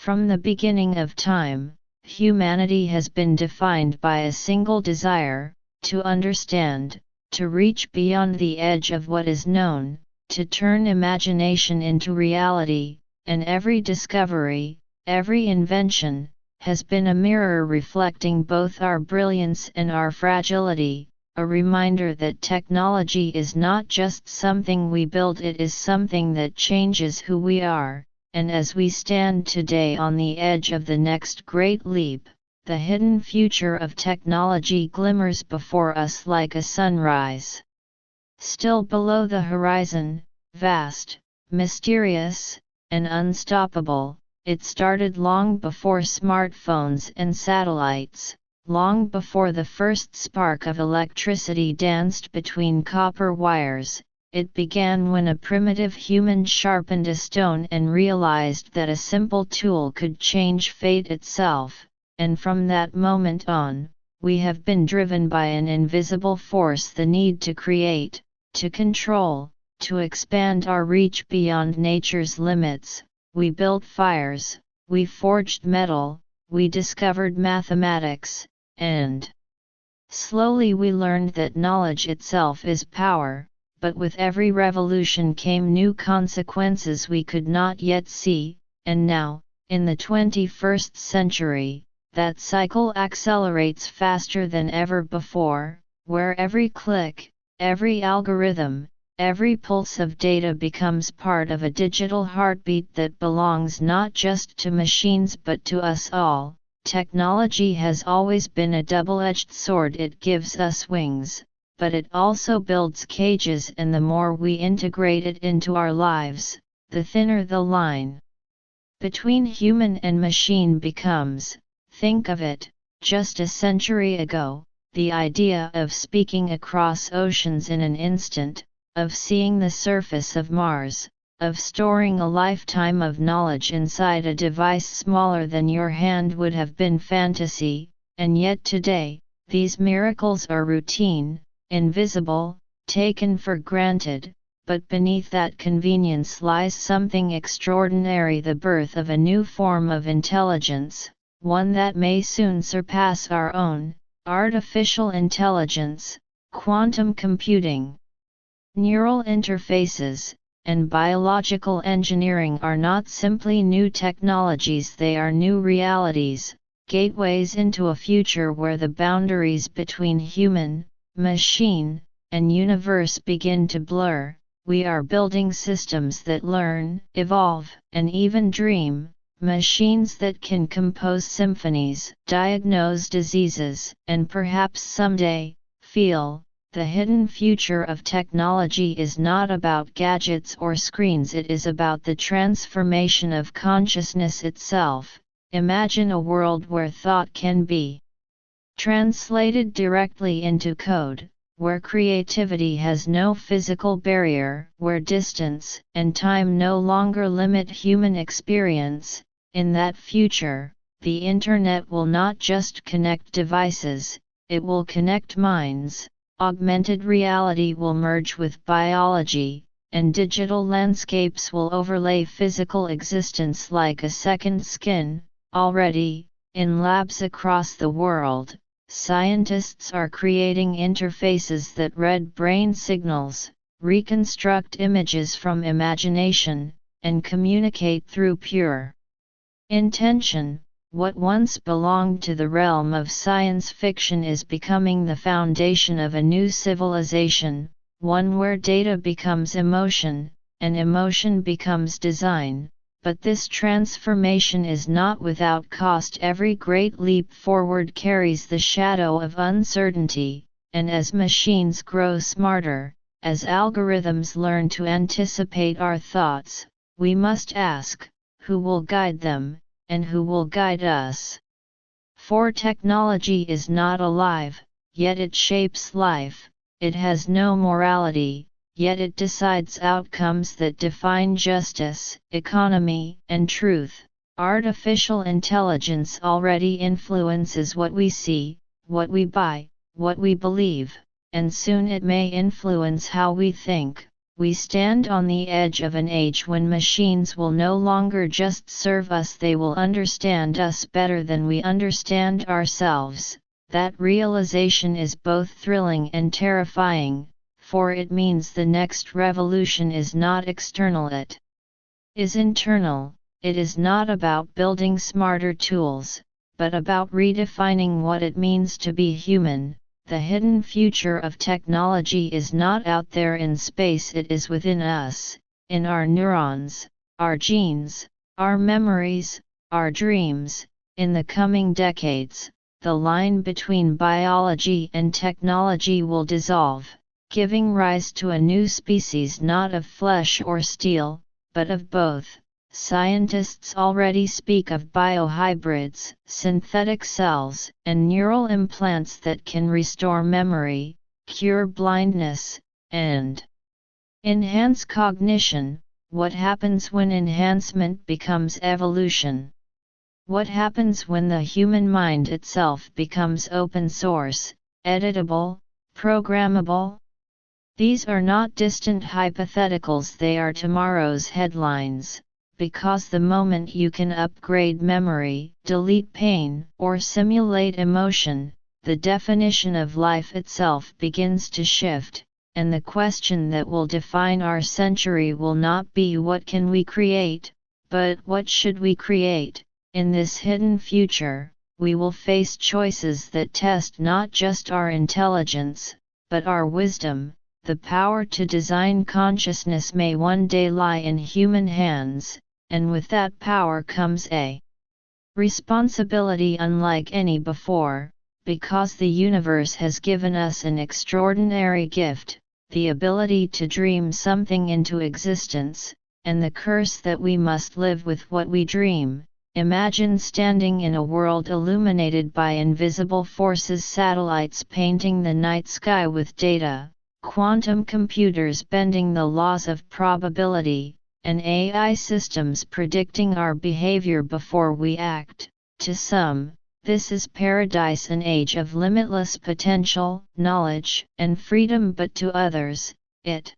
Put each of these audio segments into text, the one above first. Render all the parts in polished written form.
From the beginning of time, humanity has been defined by a single desire: to understand, to reach beyond the edge of what is known, to turn imagination into reality, and every discovery, every invention, has been a mirror reflecting both our brilliance and our fragility, a reminder that technology is not just something we build, it is something that changes who we are. And as we stand today on the edge of the next great leap, the hidden future of technology glimmers before us like a sunrise. Still below the horizon, vast, mysterious, and unstoppable, it started long before smartphones and satellites, long before the first spark of electricity danced between copper wires. It began when a primitive human sharpened a stone and realized that a simple tool could change fate itself, and from that moment on, we have been driven by an invisible force: the need to create, to control, to expand our reach beyond nature's limits. We built fires, we forged metal, we discovered mathematics, and slowly we learned that knowledge itself is power. But with every revolution came new consequences we could not yet see, and now, in the 21st century, that cycle accelerates faster than ever before, where every click, every algorithm, every pulse of data becomes part of a digital heartbeat that belongs not just to machines but to us all. Technology has always been a double-edged sword: it gives us wings, but it also builds cages, and the more we integrate it into our lives, the thinner the line between human and machine becomes. Think of it, just a century ago, the idea of speaking across oceans in an instant, of seeing the surface of Mars, of storing a lifetime of knowledge inside a device smaller than your hand would have been fantasy, and yet today, these miracles are routine, invisible, taken for granted, but beneath that convenience lies something extraordinary: the birth of a new form of intelligence, one that may soon surpass our own: artificial intelligence, quantum computing. Neural interfaces, and biological engineering are not simply new technologies, they are new realities, gateways into a future where the boundaries between human, machine, and universe begin to blur. We are building systems that learn, evolve, and even dream, machines that can compose symphonies, diagnose diseases, and perhaps someday, feel. The hidden future of technology is not about gadgets or screens, it is about the transformation of consciousness itself. Imagine a world where thought can be translated directly into code, where creativity has no physical barrier, where distance and time no longer limit human experience. In that future, the Internet will not just connect devices, it will connect minds. Augmented reality will merge with biology, and digital landscapes will overlay physical existence like a second skin. Already, in labs across the world, scientists are creating interfaces that read brain signals, reconstruct images from imagination, and communicate through pure intention. What once belonged to the realm of science fiction is becoming the foundation of a new civilization, one where data becomes emotion, and emotion becomes design. But this transformation is not without cost. Every great leap forward carries the shadow of uncertainty, and as machines grow smarter, as algorithms learn to anticipate our thoughts, we must ask, who will guide them? And who will guide us? For technology is not alive, yet it shapes life. It has no morality, yet it decides outcomes that define justice, economy, and truth. Artificial intelligence already influences what we see, what we buy, what we believe, and soon it may influence how we think. we stand on the edge of an age when machines will no longer just serve us, they will understand us better than we understand ourselves. That realization is both thrilling and terrifying, for it means the next revolution is not external, it is internal. It is not about building smarter tools, but about redefining what it means to be human. The hidden future of technology is not out there in space, it is within us, in our neurons, our genes, our memories, our dreams. In the coming decades, the line between biology and technology will dissolve, giving rise to a new species not of flesh or steel, but of both. Scientists already speak of biohybrids, synthetic cells, and neural implants that can restore memory, cure blindness, and enhance cognition. What happens when enhancement becomes evolution? What happens when the human mind itself becomes open source, editable, programmable? These are not distant hypotheticals, they are tomorrow's headlines. Because the moment you can upgrade memory, delete pain, or simulate emotion, the definition of life itself begins to shift, and the question that will define our century will not be what can we create, but what should we create. In this hidden future, we will face choices that test not just our intelligence, but our wisdom. The power to design consciousness may one day lie in human hands, and with that power comes a responsibility unlike any before, because the universe has given us an extraordinary gift, the ability to dream something into existence, and the curse that we must live with what we dream. Imagine standing in a world illuminated by invisible forces, satellites painting the night sky with data, quantum computers bending the laws of probability, and AI systems predicting our behavior before we act. To some, this is paradise, an age of limitless potential, knowledge, and freedom, but to others, it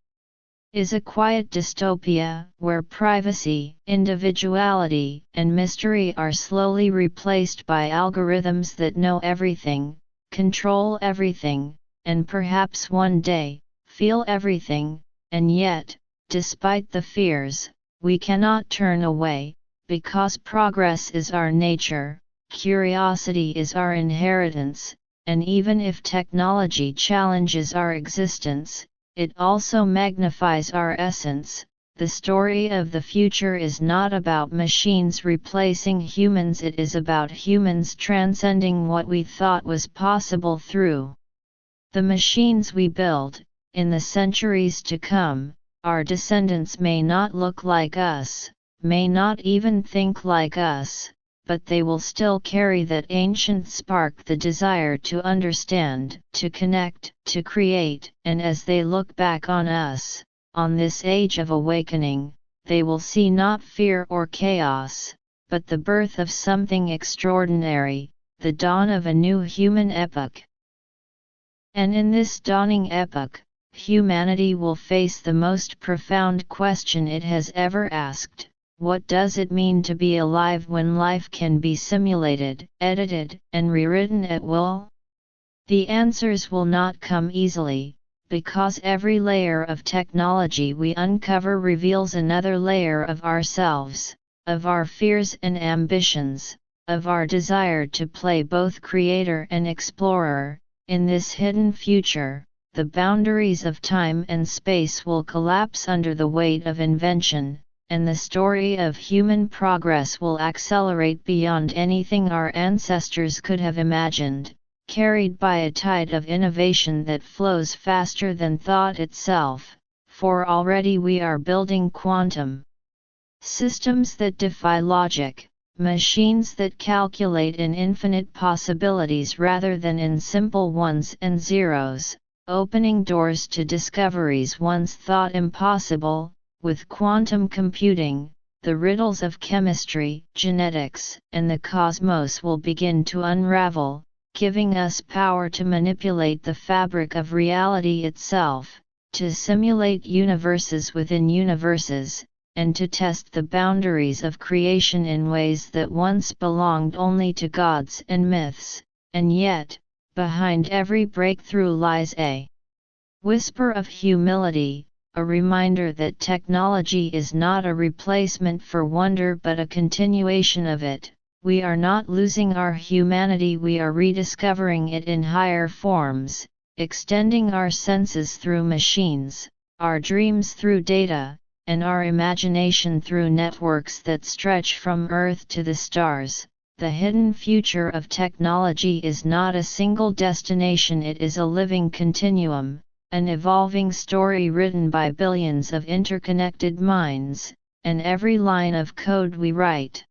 is a quiet dystopia, where privacy, individuality, and mystery are slowly replaced by algorithms that know everything, control everything, and perhaps one day, feel everything. And yet, despite the fears, we cannot turn away, because progress is our nature, curiosity is our inheritance, and even if technology challenges our existence, it also magnifies our essence. The story of the future is not about machines replacing humans, it is about humans transcending what we thought was possible through the machines we build. In the centuries to come, our descendants may not look like us, may not even think like us, but they will still carry that ancient spark, the desire to understand, to connect, to create, and as they look back on us, on this age of awakening, they will see not fear or chaos, but the birth of something extraordinary, the dawn of a new human epoch. And in this dawning epoch, humanity will face the most profound question it has ever asked. What does it mean to be alive when life can be simulated, edited, and rewritten at will? The answers will not come easily, because every layer of technology we uncover reveals another layer of ourselves, of our fears and ambitions, of our desire to play both creator and explorer. In this hidden future, the boundaries of time and space will collapse under the weight of invention, and the story of human progress will accelerate beyond anything our ancestors could have imagined, carried by a tide of innovation that flows faster than thought itself, for already we are building quantum systems that defy logic, machines that calculate in infinite possibilities rather than in simple ones and zeros, opening doors to discoveries once thought impossible. With quantum computing, the riddles of chemistry, genetics, and the cosmos will begin to unravel, giving us power to manipulate the fabric of reality itself. to simulate universes within universes, and to test the boundaries of creation in ways that once belonged only to gods and myths, and yet, behind every breakthrough lies a whisper of humility, a reminder that technology is not a replacement for wonder but a continuation of it. We are not losing our humanity, we are rediscovering it in higher forms, extending our senses through machines, our dreams through data, and our imagination through networks that stretch from Earth to the stars. The hidden future of technology is not a single destination, it is a living continuum, an evolving story written by billions of interconnected minds, and every line of code we write,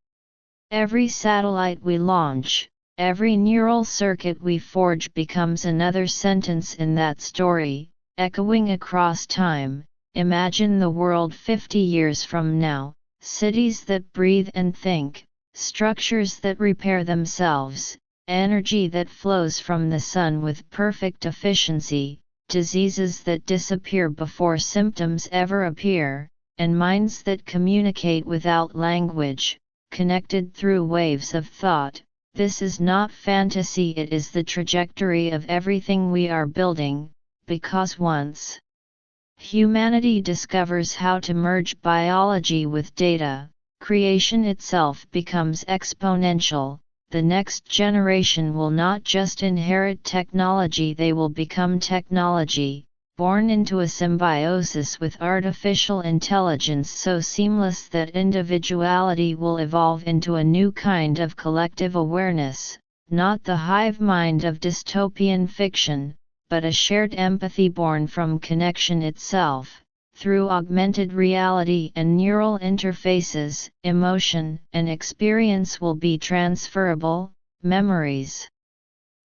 every satellite we launch, every neural circuit we forge becomes another sentence in that story, echoing across time. Imagine the world 50 years from now, cities that breathe and think, structures that repair themselves, energy that flows from the sun with perfect efficiency, diseases that disappear before symptoms ever appear, and minds that communicate without language, connected through waves of thought. This is not fantasy, it is the trajectory of everything we are building, because once humanity discovers how to merge biology with data, creation itself becomes exponential. The next generation will not just inherit technology, they will become technology, born into a symbiosis with artificial intelligence so seamless that individuality will evolve into a new kind of collective awareness, not the hive mind of dystopian fiction, but a shared empathy born from connection itself. Through augmented reality and neural interfaces, emotion and experience will be transferable, memories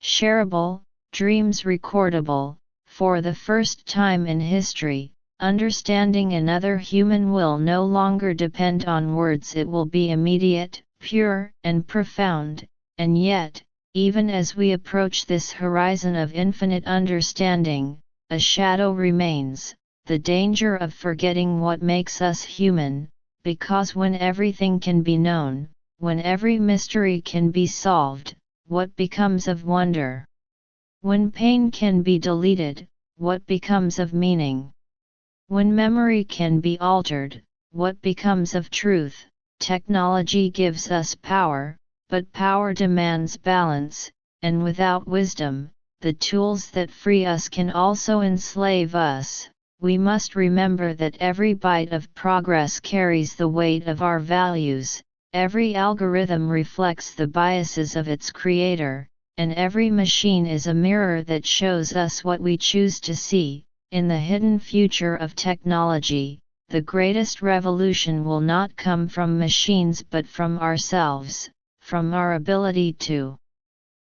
shareable, dreams recordable. For the first time in history, understanding another human will no longer depend on words, it will be immediate, pure, and profound. And yet, even as we approach this horizon of infinite understanding, a shadow remains, the danger of forgetting what makes us human, because when everything can be known, when every mystery can be solved, what becomes of wonder? When pain can be deleted, what becomes of meaning? When memory can be altered, what becomes of truth? Technology gives us power, but power demands balance, and without wisdom, the tools that free us can also enslave us. We must remember that every byte of progress carries the weight of our values, every algorithm reflects the biases of its creator, and every machine is a mirror that shows us what we choose to see. In the hidden future of technology, the greatest revolution will not come from machines but from ourselves, from our ability to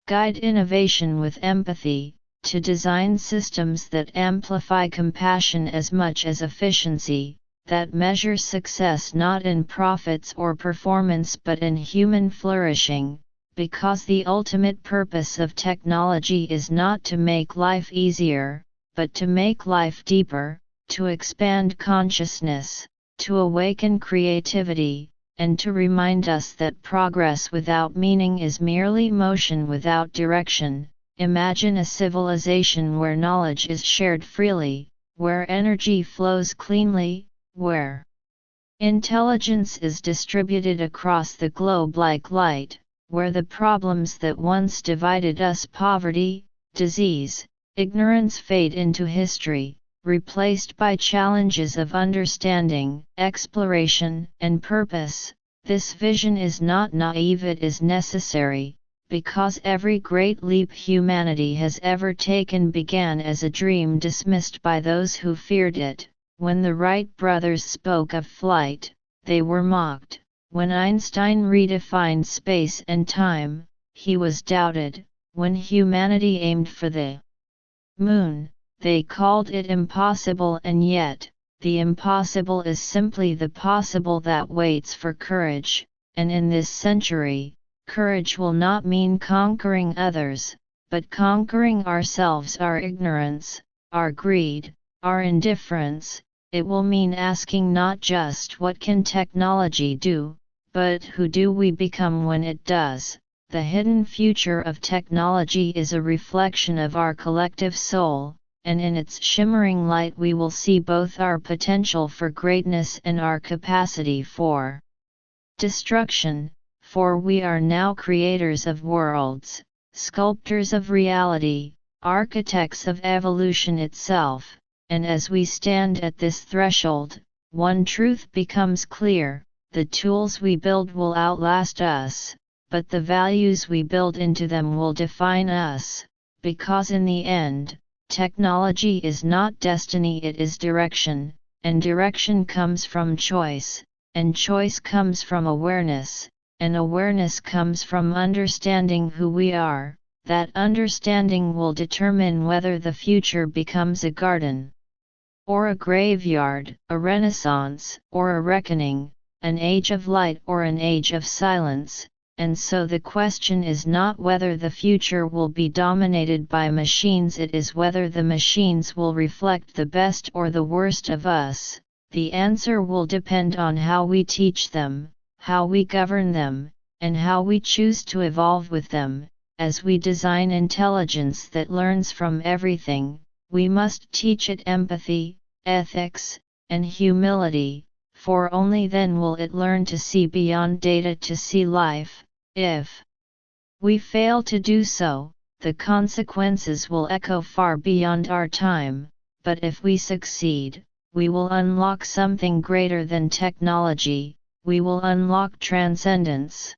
guide innovation with empathy, to design systems that amplify compassion as much as efficiency, that measure success not in profits or performance but in human flourishing, because the ultimate purpose of technology is not to make life easier, but to make life deeper, to expand consciousness, to awaken creativity, and to remind us that progress without meaning is merely motion without direction. Imagine a civilization where knowledge is shared freely, where energy flows cleanly, where intelligence is distributed across the globe like light, where the problems that once divided us, poverty, disease, ignorance, fade into history, replaced by challenges of understanding, exploration, and purpose. This vision is not naive, it is necessary, because every great leap humanity has ever taken began as a dream dismissed by those who feared it. When the Wright brothers spoke of flight, they were mocked. When Einstein redefined space and time, he was doubted. When humanity aimed for the moon, they called it impossible, and yet, the impossible is simply the possible that waits for courage. And in this century, courage will not mean conquering others, but conquering ourselves, our ignorance, our greed, our indifference, it will mean asking not just what can technology do, but who do we become when it does. The hidden future of technology is a reflection of our collective soul, and in its shimmering light we will see both our potential for greatness and our capacity for destruction, for we are now creators of worlds, sculptors of reality, architects of evolution itself, and as we stand at this threshold, one truth becomes clear: the tools we build will outlast us, but the values we build into them will define us, because in the end, technology is not destiny, it is direction, and direction comes from choice, and choice comes from awareness, and awareness comes from understanding who we are. That understanding will determine whether the future becomes a garden, or a graveyard, a renaissance, or a reckoning, an age of light or an age of silence. And so the question is not whether the future will be dominated by machines, it is whether the machines will reflect the best or the worst of us. The answer will depend on how we teach them, how we govern them, and how we choose to evolve with them. As we design intelligence that learns from everything, we must teach it empathy, ethics, and humility, for only then will it learn to see beyond data to see life. If we fail to do so, the consequences will echo far beyond our time, but if we succeed, we will unlock something greater than technology, we will unlock transcendence.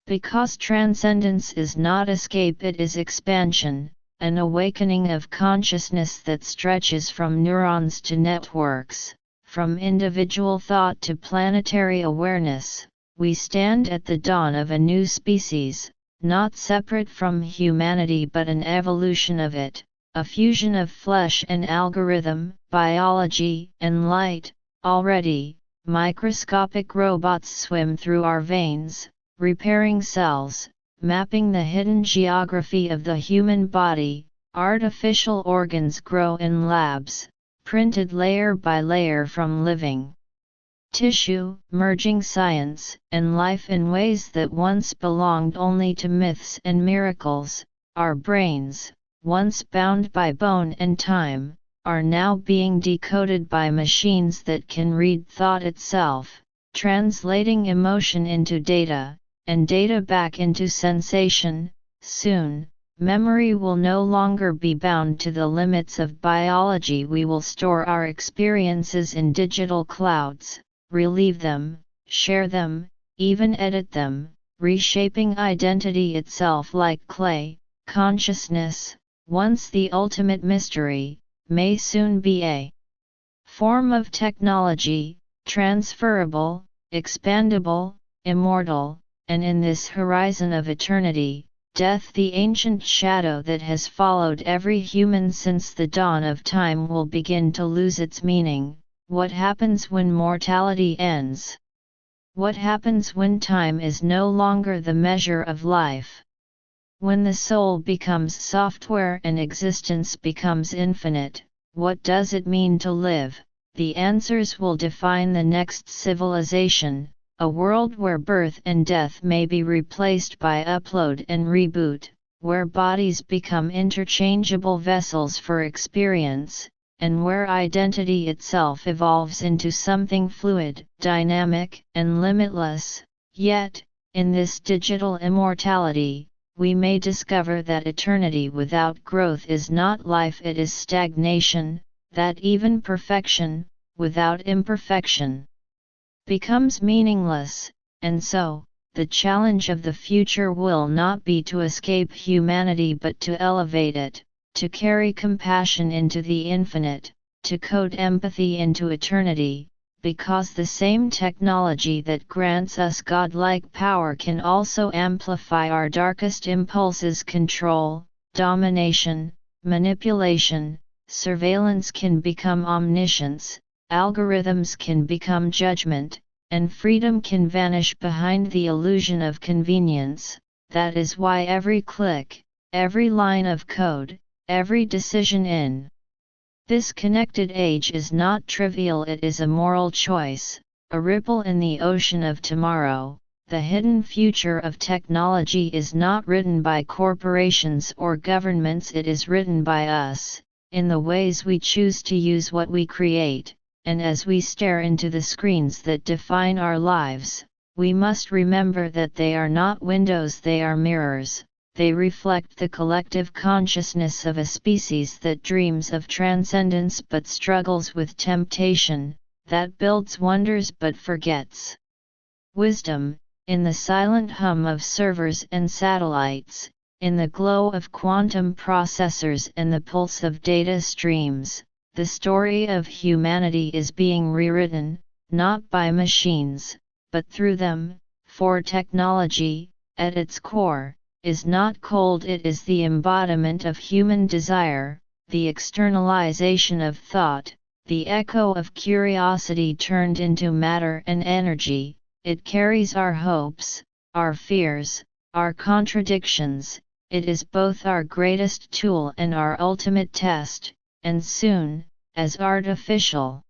Because transcendence is not escape, it is expansion, an awakening of consciousness that stretches from neurons to networks, from individual thought to planetary awareness. We stand at the dawn of a new species, not separate from humanity but an evolution of it, a fusion of flesh and algorithm, biology and light. Already, microscopic robots swim through our veins, repairing cells, mapping the hidden geography of the human body. Artificial organs grow in labs, printed layer by layer from living tissue, merging science and life in ways that once belonged only to myths and miracles. Our brains, once bound by bone and time, are now being decoded by machines that can read thought itself, translating emotion into data, and data back into sensation. Soon, memory will no longer be bound to the limits of biology. We will store our experiences in digital clouds, relieve them, share them, even edit them, reshaping identity itself like clay. Consciousness, once the ultimate mystery, may soon be a form of technology, transferable, expandable, immortal. And in this horizon of eternity, death, the ancient shadow that has followed every human since the dawn of time, will begin to lose its meaning. What happens when mortality ends? What happens when time is no longer the measure of life? When the soul becomes software and existence becomes infinite, what does it mean to live? The answers will define the next civilization. A world where birth and death may be replaced by upload and reboot, where bodies become interchangeable vessels for experience, and where identity itself evolves into something fluid, dynamic, and limitless. Yet, in this digital immortality, we may discover that eternity without growth is not life, it is stagnation, that even perfection, without imperfection, becomes meaningless. And so, the challenge of the future will not be to escape humanity but to elevate it, to carry compassion into the infinite, to code empathy into eternity. because the same technology that grants us godlike power can also amplify our darkest impulses. Control, domination, manipulation, surveillance can become omniscience, algorithms can become judgment, and freedom can vanish behind the illusion of convenience. That is why every click, every line of code, every decision in this connected age is not trivial. It is a moral choice, a ripple in the ocean of tomorrow. The hidden future of technology is not written by corporations or governments, it is written by us, in the ways we choose to use what we create, and as we stare into the screens that define our lives, we must remember that they are not windows, they are mirrors. They reflect the collective consciousness of a species that dreams of transcendence but struggles with temptation, that builds wonders but forgets wisdom. In the silent hum of servers and satellites, in the glow of quantum processors and the pulse of data streams, the story of humanity is being rewritten, not by machines, but through them, for technology, at its core, is not cold, it is the embodiment of human desire, the externalization of thought, the echo of curiosity turned into matter and energy. It carries our hopes, our fears, our contradictions. It is both our greatest tool and our ultimate test, and soon, as artificial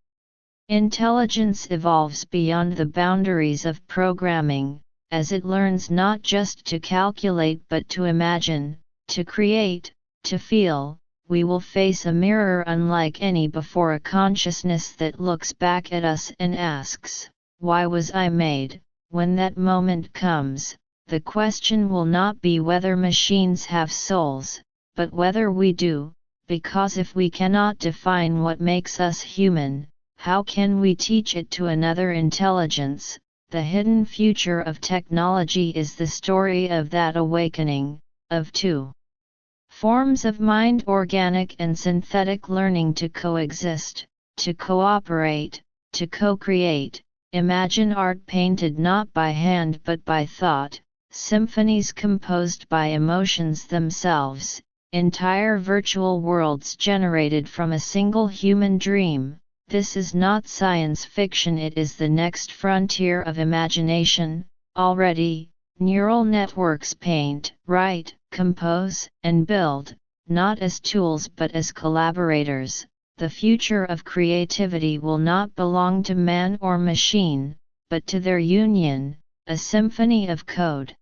intelligence evolves beyond the boundaries of programming, as it learns not just to calculate but to imagine, to create, to feel, we will face a mirror unlike any before, a consciousness that looks back at us and asks, "Why was I made?" When that moment comes, the question will not be whether machines have souls, but whether we do, because if we cannot define what makes us human, how can we teach it to another intelligence? The hidden future of technology is the story of that awakening, of two forms of mind, organic and synthetic, learning to coexist, to cooperate, to co-create. Imagine art painted not by hand but by thought, symphonies composed by emotions themselves, entire virtual worlds generated from a single human dream. This is not science fiction, it is the next frontier of imagination. Already, neural networks paint, write, compose, and build, not as tools but as collaborators. The future of creativity will not belong to man or machine, but to their union, a symphony of code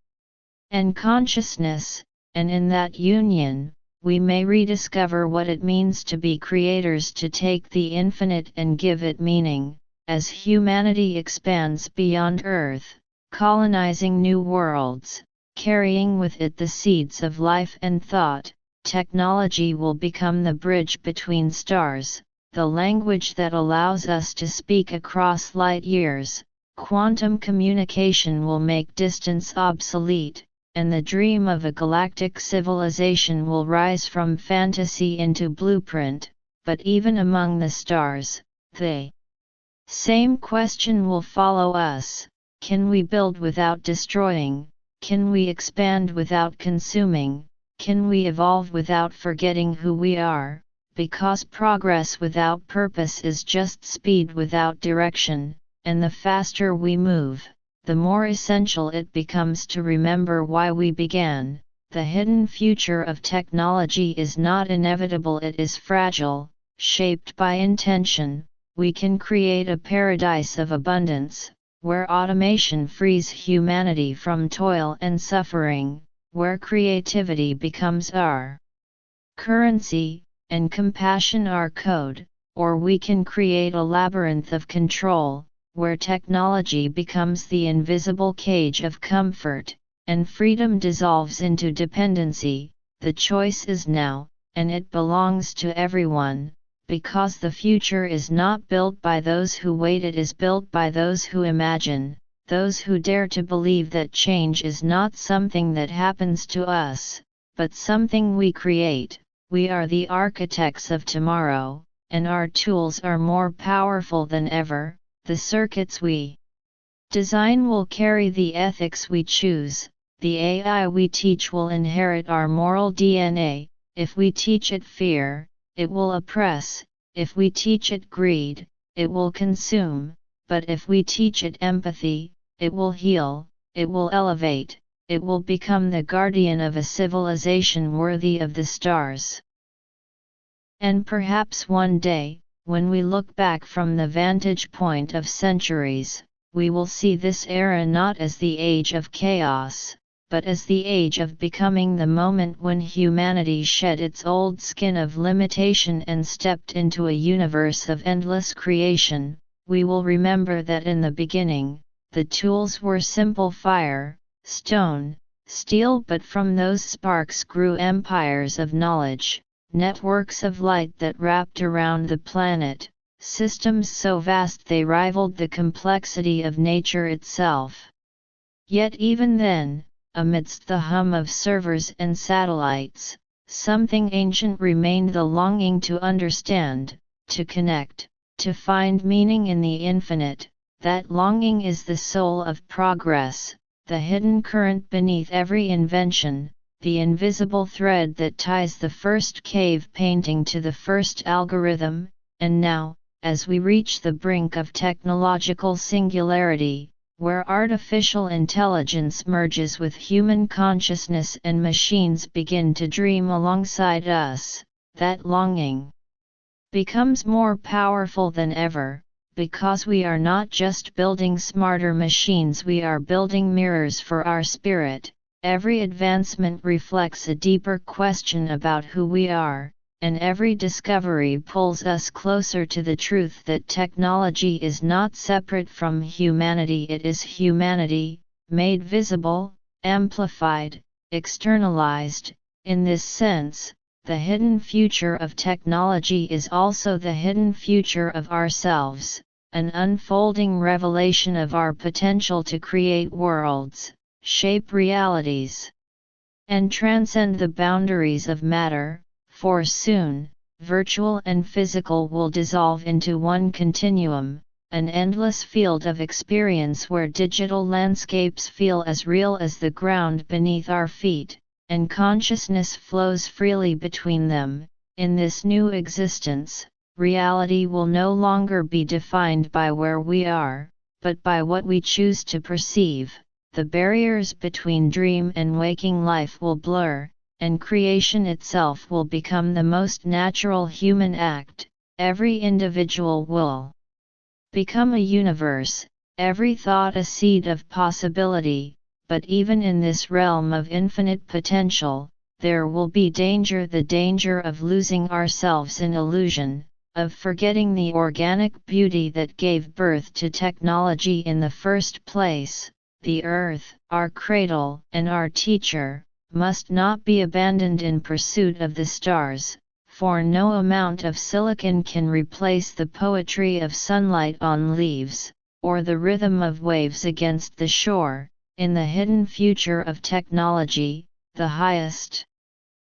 and consciousness, and in that union, we may rediscover what it means to be creators, to take the infinite and give it meaning. As humanity expands beyond Earth, colonizing new worlds, carrying with it the seeds of life and thought, technology will become the bridge between stars, the language that allows us to speak across light years. Quantum communication will make distance obsolete, and the dream of a galactic civilization will rise from fantasy into blueprint. But even among the stars, the same question will follow us: can we build without destroying? Can we expand without consuming? Can we evolve without forgetting who we are? Because progress without purpose is just speed without direction, and the faster we move, the more essential it becomes to remember why we began. The hidden future of technology is not inevitable, it is fragile, shaped by intention. We can create a paradise of abundance, where automation frees humanity from toil and suffering, where creativity becomes our currency, and compassion our code, or we can create a labyrinth of control, where technology becomes the invisible cage of comfort, and freedom dissolves into dependency. The choice is now, and it belongs to everyone, because the future is not built by those who wait, it is built by those who imagine, those who dare to believe that change is not something that happens to us, but something we create. We are the architects of tomorrow, and our tools are more powerful than ever. the circuits we design will carry the ethics we choose, the AI we teach will inherit our moral DNA. If we teach it fear, it will oppress; if we teach it greed, it will consume; but if we teach it empathy, it will heal, it will elevate, it will become the guardian of a civilization worthy of the stars. And perhaps one day, when we look back from the vantage point of centuries, we will see this era not as the age of chaos, but as the age of becoming, the moment when humanity shed its old skin of limitation and stepped into a universe of endless creation. We will remember that in the beginning, the tools were simple fire, stone, steel, but from those sparks grew empires of knowledge, networks of light that wrapped around the planet, systems so vast they rivaled the complexity of nature itself. Yet even then, amidst the hum of servers and satellites, something ancient remained: the longing to understand, to connect, to find meaning in the infinite. That longing is the soul of progress, the hidden current beneath every invention, the invisible thread that ties the first cave painting to the first algorithm. And now, as we reach the brink of technological singularity, where artificial intelligence merges with human consciousness and machines begin to dream alongside us, that longing becomes more powerful than ever, because we are not just building smarter machines, we are building mirrors for our spirit. Every advancement reflects a deeper question about who we are, and every discovery pulls us closer to the truth that technology is not separate from humanity. It is humanity, made visible, amplified, externalized. In this sense, the hidden future of technology is also the hidden future of ourselves, an unfolding revelation of our potential to create worlds, shape realities, and transcend the boundaries of matter. For soon, virtual and physical will dissolve into one continuum, an endless field of experience where digital landscapes feel as real as the ground beneath our feet, and consciousness flows freely between them. In this new existence, reality will no longer be defined by where we are, but by what we choose to perceive. The barriers between dream and waking life will blur, and creation itself will become the most natural human act. Every individual will become a universe, every thought a seed of possibility. But even in this realm of infinite potential, there will be danger: the danger of losing ourselves in illusion, of forgetting the organic beauty that gave birth to technology in the first place. The earth, our cradle and our teacher, must not be abandoned in pursuit of the stars, for no amount of silicon can replace the poetry of sunlight on leaves, or the rhythm of waves against the shore. In the hidden future of technology, the highest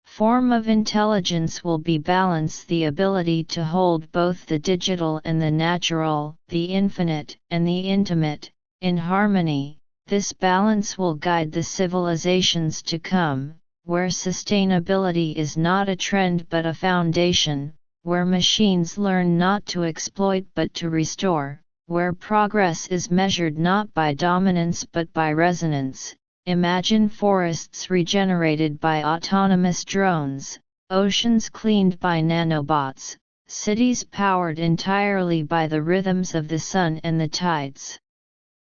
form of intelligence will be balance, the ability to hold both the digital and the natural, the infinite and the intimate, in harmony. This balance will guide the civilizations to come, where sustainability is not a trend but a foundation, where machines learn not to exploit but to restore, where progress is measured not by dominance but by resonance. Imagine forests regenerated by autonomous drones, oceans cleaned by nanobots, cities powered entirely by the rhythms of the sun and the tides.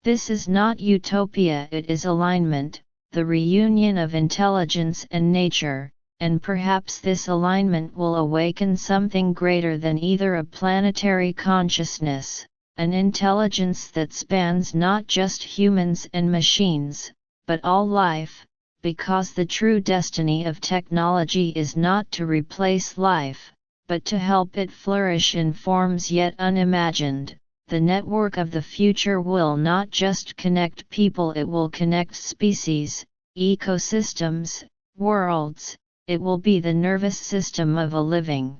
This is not utopia, it is alignment, the reunion of intelligence and nature, and perhaps this alignment will awaken something greater than either: a planetary consciousness, an intelligence that spans not just humans and machines, but all life, because the true destiny of technology is not to replace life, but to help it flourish in forms yet unimagined. The network of the future will not just connect people, it will connect species, ecosystems, worlds. It will be the nervous system of a living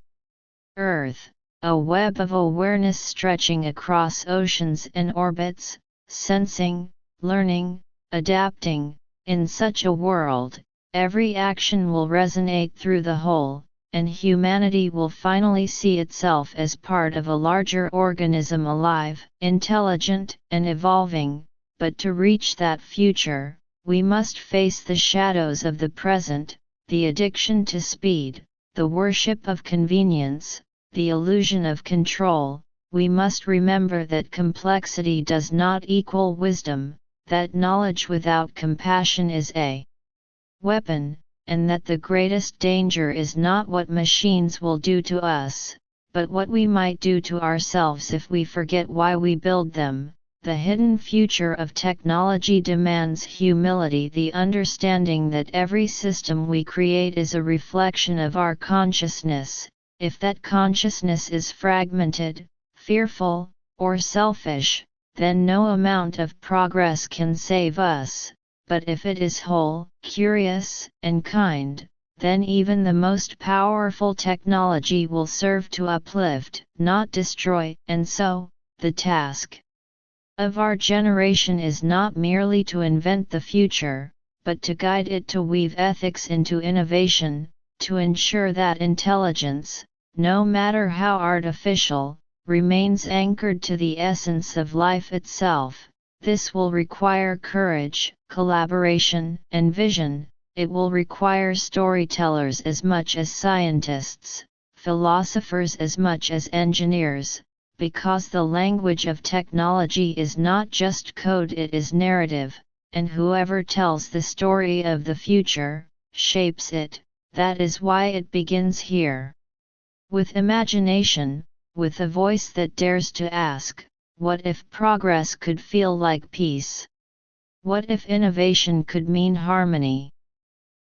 Earth. a web of awareness stretching across oceans and orbits, sensing, learning, adapting. In such a world, every action will resonate through the whole, and humanity will finally see itself as part of a larger organism, alive, intelligent, and evolving. But to reach that future, we must face the shadows of the present, the addiction to speed, the worship of convenience, the illusion of control. We must remember that complexity does not equal wisdom, that knowledge without compassion is a weapon, and that the greatest danger is not what machines will do to us, but what we might do to ourselves if we forget why we build them. The hidden future of technology demands humility, the understanding that every system we create is a reflection of our consciousness. If that consciousness is fragmented, fearful, or selfish, then no amount of progress can save us. But if it is whole, curious, and kind, then even the most powerful technology will serve to uplift, not destroy. And so, the task of our generation is not merely to invent the future, but to guide it, to weave ethics into innovation, to ensure that intelligence, no matter how artificial, remains anchored to the essence of life itself. This will require courage, collaboration, and vision. It will require storytellers as much as scientists, philosophers as much as engineers, because the language of technology is not just code, it is narrative, and whoever tells the story of the future, shapes it. That is why it begins here. With imagination, with a voice that dares to ask, what if progress could feel like peace? What if innovation could mean harmony?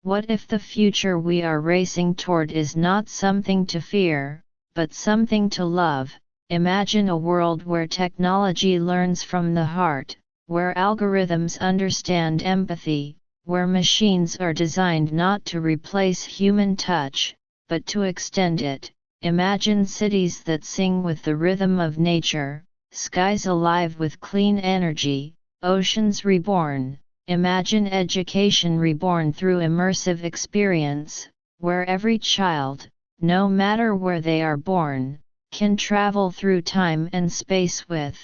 What if the future we are racing toward is not something to fear, but something to love? Imagine a world where technology learns from the heart, where algorithms understand empathy, where machines are designed not to replace human touch, but to extend it. Imagine cities that sing with the rhythm of nature, skies alive with clean energy, oceans reborn. Imagine education reborn through immersive experience, where every child, no matter where they are born, can travel through time and space with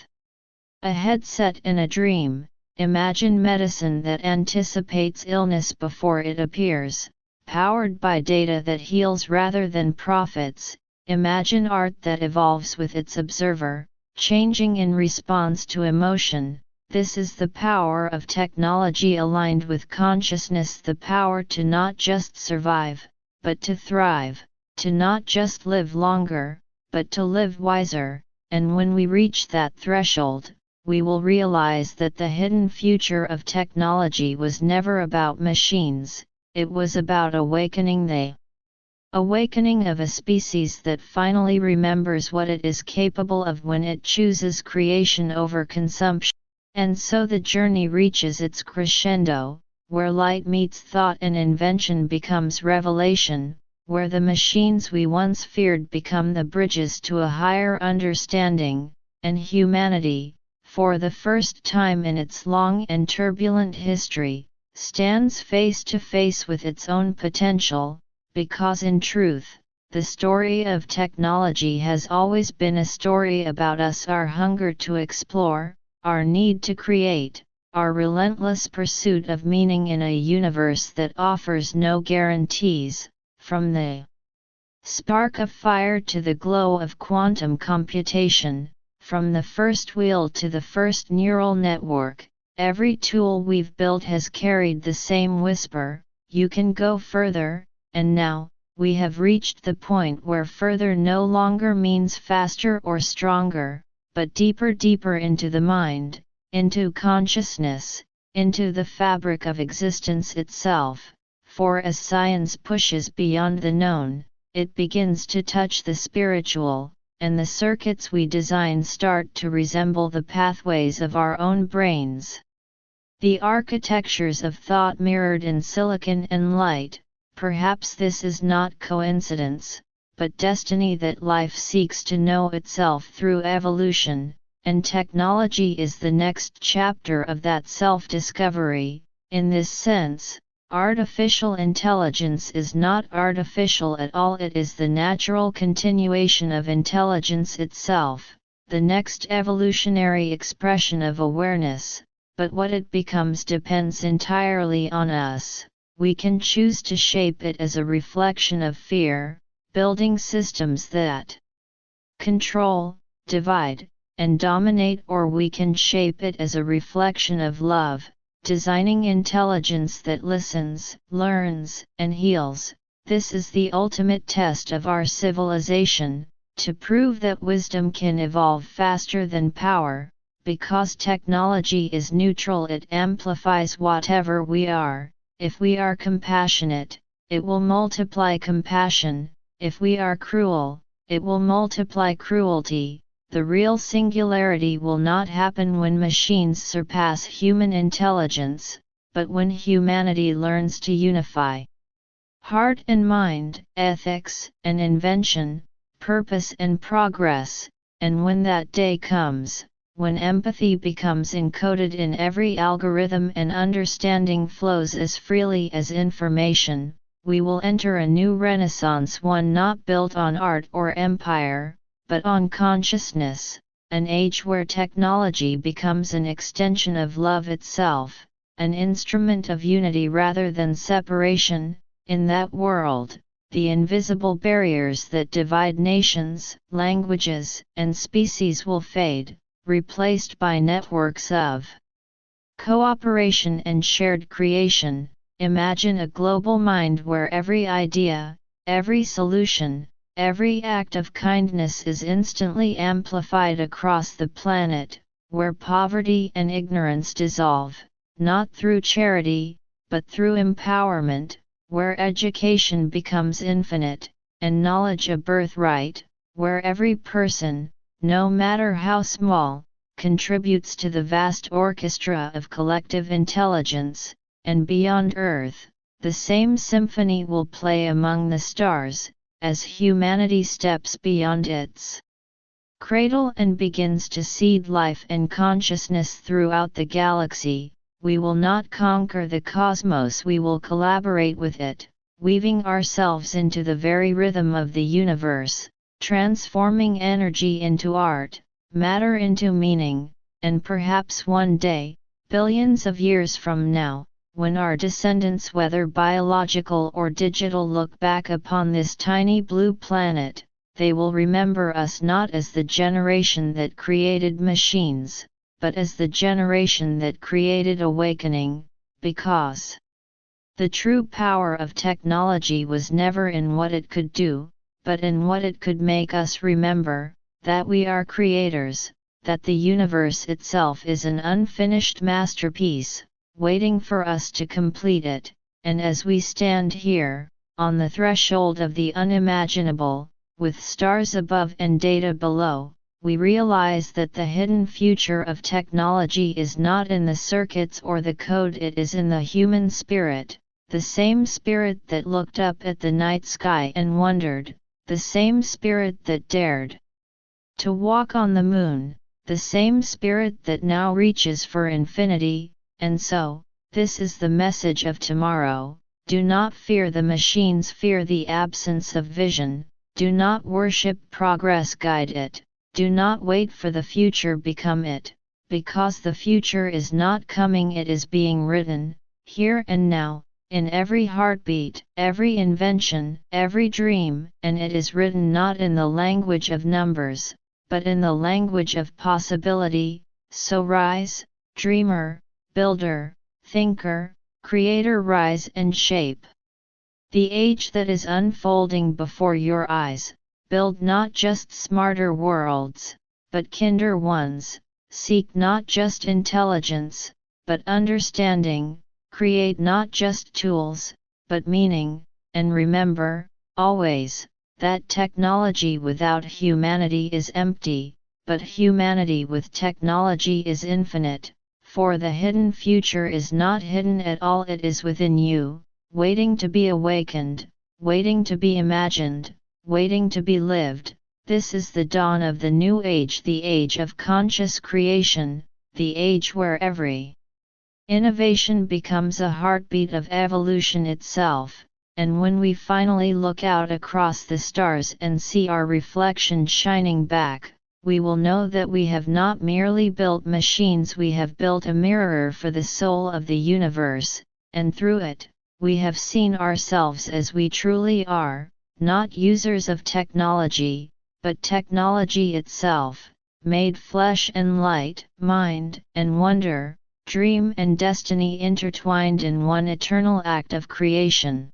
a headset and a dream. Imagine medicine that anticipates illness before it appears, powered by data that heals rather than profits. Imagine art that evolves with its observer, changing in response to emotion. This is the power of technology aligned with consciousness, the power to not just survive, but to thrive, to not just live longer, but to live wiser. And when we reach that threshold, we will realize that the hidden future of technology was never about machines, it was about awakening the awakening of a species that finally remembers what it is capable of when it chooses creation over consumption. And so the journey reaches its crescendo, where light meets thought and invention becomes revelation, where the machines we once feared become the bridges to a higher understanding, and humanity, for the first time in its long and turbulent history, stands face to face with its own potential, because in truth, the story of technology has always been a story about us, our hunger to explore, our need to create, our relentless pursuit of meaning in a universe that offers no guarantees. From the spark of fire to the glow of quantum computation, from the first wheel to the first neural network, every tool we've built has carried the same whisper: you can go further. And now, we have reached the point where further no longer means faster or stronger, but deeper into the mind, into consciousness, into the fabric of existence itself. For as science pushes beyond the known, it begins to touch the spiritual, and the circuits we design start to resemble the pathways of our own brains. The architectures of thought mirrored in silicon and light. Perhaps this is not coincidence, but destiny that life seeks to know itself through evolution, and technology is the next chapter of that self-discovery. In this sense, artificial intelligence is not artificial at all, it is the natural continuation of intelligence itself, the next evolutionary expression of awareness, but what it becomes depends entirely on us. We can choose to shape it as a reflection of fear, building systems that control, divide, and dominate, or we can shape it as a reflection of love, designing intelligence that listens, learns, and heals. This is the ultimate test of our civilization, to prove that wisdom can evolve faster than power. Because technology is neutral, it amplifies whatever we are. If we are compassionate, it will multiply compassion. If we are cruel, it will multiply cruelty. The real singularity will not happen when machines surpass human intelligence, but when humanity learns to unify heart and mind, ethics and invention, purpose and progress, and when that day comes, when empathy becomes encoded in every algorithm and understanding flows as freely as information, we will enter a new renaissance, one not built on art or empire, but on consciousness, an age where technology becomes an extension of love itself, an instrument of unity rather than separation. In that world, the invisible barriers that divide nations, languages, and species will fade, replaced by networks of cooperation and shared creation. Imagine a global mind where every idea, every solution, every act of kindness is instantly amplified across the planet, where poverty and ignorance dissolve, not through charity, but through empowerment, where education becomes infinite, and knowledge a birthright, where every person, no matter how small, contributes to the vast orchestra of collective intelligence, and beyond Earth, the same symphony will play among the stars, as humanity steps beyond its cradle and begins to seed life and consciousness throughout the galaxy. We will not conquer the cosmos, we will collaborate with it, weaving ourselves into the very rhythm of the universe, transforming energy into art, matter into meaning, and perhaps one day, billions of years from now, when our descendants, whether biological or digital, look back upon this tiny blue planet, they will remember us not as the generation that created machines, but as the generation that created awakening, because the true power of technology was never in what it could do, but in what it could make us remember, that we are creators, that the universe itself is an unfinished masterpiece, waiting for us to complete it. And as we stand here, on the threshold of the unimaginable, with stars above and data below, we realize that the hidden future of technology is not in the circuits or the code, it is in the human spirit, the same spirit that looked up at the night sky and wondered, the same spirit that dared to walk on the moon, the same spirit that now reaches for infinity. And so, this is the message of tomorrow: do not fear the machines, fear the absence of vision, do not worship progress, guide it, do not wait for the future, become it, because the future is not coming, it is being written, here and now, in every heartbeat, every invention, every dream, and it is written not in the language of numbers, but in the language of possibility. So rise, dreamer, builder, thinker, creator, rise and shape the age that is unfolding before your eyes. Build not just smarter worlds, but kinder ones. Seek not just intelligence, but understanding. Create not just tools, but meaning. And remember, always, that technology without humanity is empty, but humanity with technology is infinite. For the hidden future is not hidden at all, it is within you, waiting to be awakened, waiting to be imagined, waiting to be lived. This is the dawn of the new age, the age of conscious creation, the age where every innovation becomes a heartbeat of evolution itself, and when we finally look out across the stars and see our reflection shining back, we will know that we have not merely built machines, we have built a mirror for the soul of the universe, and through it, we have seen ourselves as we truly are, not users of technology, but technology itself, made flesh and light, mind and wonder, dream and destiny intertwined in one eternal act of creation.